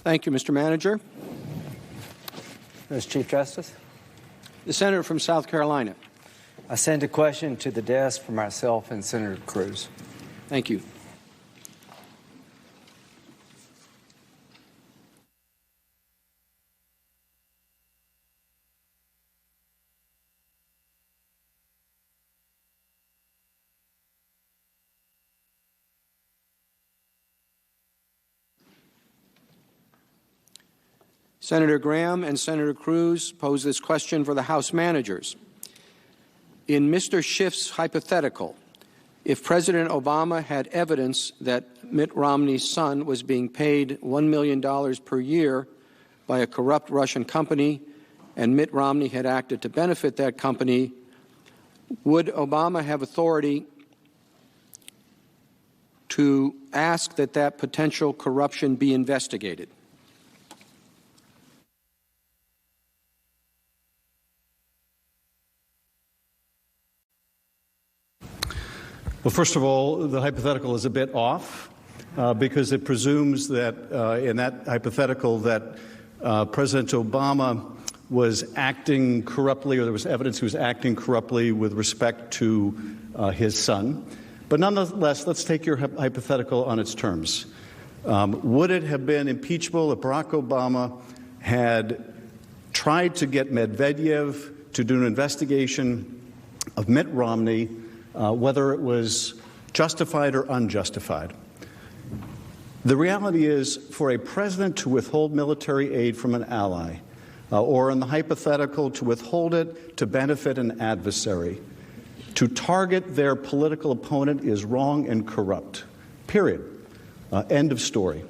Thank you, Mr. Manager. Mr. Chief Justice. The Senator from South Carolina. I send a question to the desk for myself and Senator Cruz. Thank you. Senator Graham and Senator Cruz pose this question for the House managers. In Mr. Schiff's hypothetical, if President Obama had evidence that Mitt Romney's son was being paid $1 million per year by a corrupt Russian company and Mitt Romney had acted to benefit that company, would Obama have authority to ask that that potential corruption be investigated? Well, first of all, the hypothetical is a bit off because it presumes that in that hypothetical that President Obama was acting corruptly, or there was evidence he was acting corruptly with respect to his son. But nonetheless, let's take your hypothetical on its terms. Would it have been impeachable if Barack Obama had tried to get Medvedev to do an investigation of Mitt Romney, whether it was justified or unjustified? The reality is, for a president to withhold military aid from an ally, or in the hypothetical, to withhold it to benefit an adversary, to target their political opponent is wrong and corrupt. Period. End of story.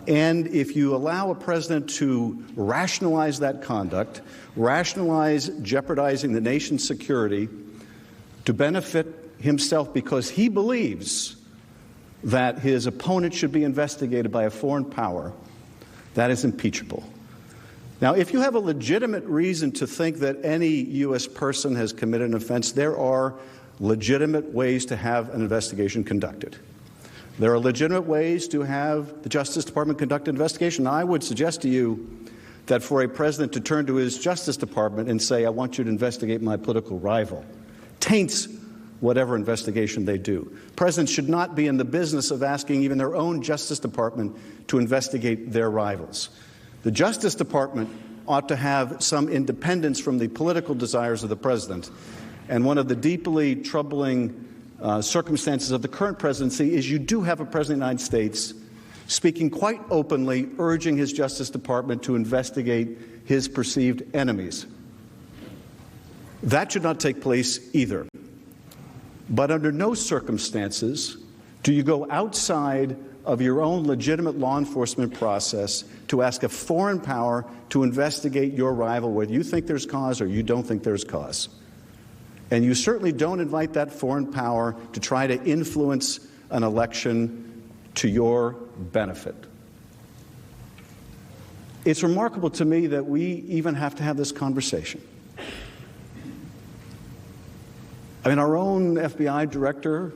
And if you allow a president to rationalize that conduct, rationalize jeopardizing the nation's security to benefit himself because he believes that his opponent should be investigated by a foreign power, that is impeachable. Now, if you have a legitimate reason to think that any U.S. person has committed an offense, there are legitimate ways to have an investigation conducted. There are legitimate ways to have the Justice Department conduct an investigation. Now, I would suggest to you that for a president to turn to his Justice Department and say, I want you to investigate my political rival, taints whatever investigation they do. Presidents should not be in the business of asking even their own Justice Department to investigate their rivals. The Justice Department ought to have some independence from the political desires of the president. And one of the deeply troubling circumstances of the current presidency is you do have a president of the United States speaking quite openly, urging his Justice Department to investigate his perceived enemies. That should not take place either. But under no circumstances do you go outside of your own legitimate law enforcement process to ask a foreign power to investigate your rival, whether you think there's cause or you don't think there's cause. And you certainly don't invite that foreign power to try to influence an election to your benefit. It's remarkable to me that we even have to have this conversation. I mean, our own FBI director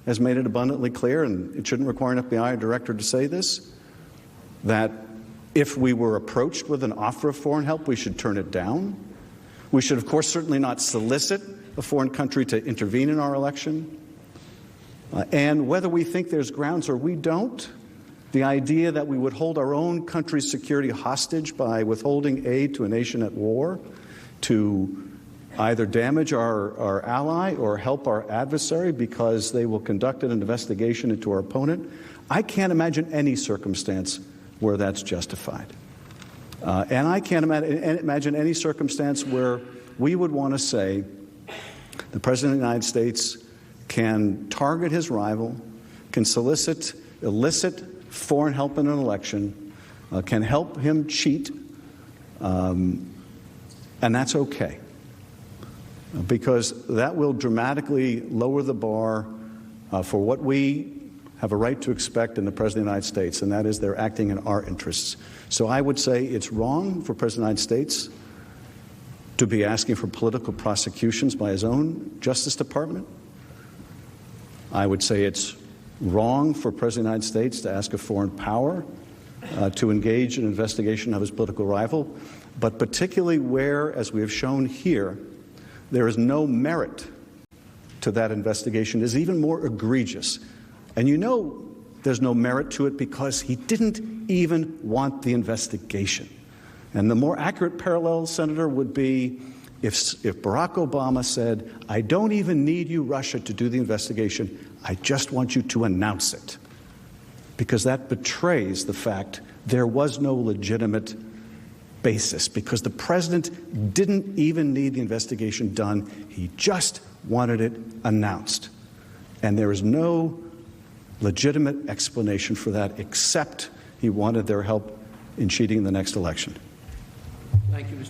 has made it abundantly clear, and it shouldn't require an FBI director to say this, that if we were approached with an offer of foreign help, we should turn it down. We should, of course, certainly not solicit a foreign country to intervene in our election. And whether we think there's grounds or we don't, the idea that we would hold our own country's security hostage by withholding aid to a nation at war to either damage our ally or help our adversary because they will conduct an investigation into our opponent, I can't imagine any circumstance where that's justified. And I can't imagine any circumstance where we would want to say the President of the United States can target his rival, can illicit foreign help in an election, can help him cheat, and that's okay. Because that will dramatically lower the bar for what we have a right to expect in the President of the United States, and that is they're acting in our interests. So I would say it's wrong for President of the United States to be asking for political prosecutions by his own Justice Department. I would say it's wrong for President of the United States to ask a foreign power to engage in an investigation of his political rival, but particularly where, as we have shown here, there is no merit to that investigation, is even more egregious. And you know there's no merit to it because he didn't even want the investigation. And the more accurate parallel, Senator, would be if Barack Obama said, I don't even need you, Russia, to do the investigation. I just want you to announce it. Because that betrays the fact there was no legitimate basis, because the president didn't even need the investigation done. He just wanted it announced. And there is no legitimate explanation for that except he wanted their help in cheating in the next election. Thank you, Mr.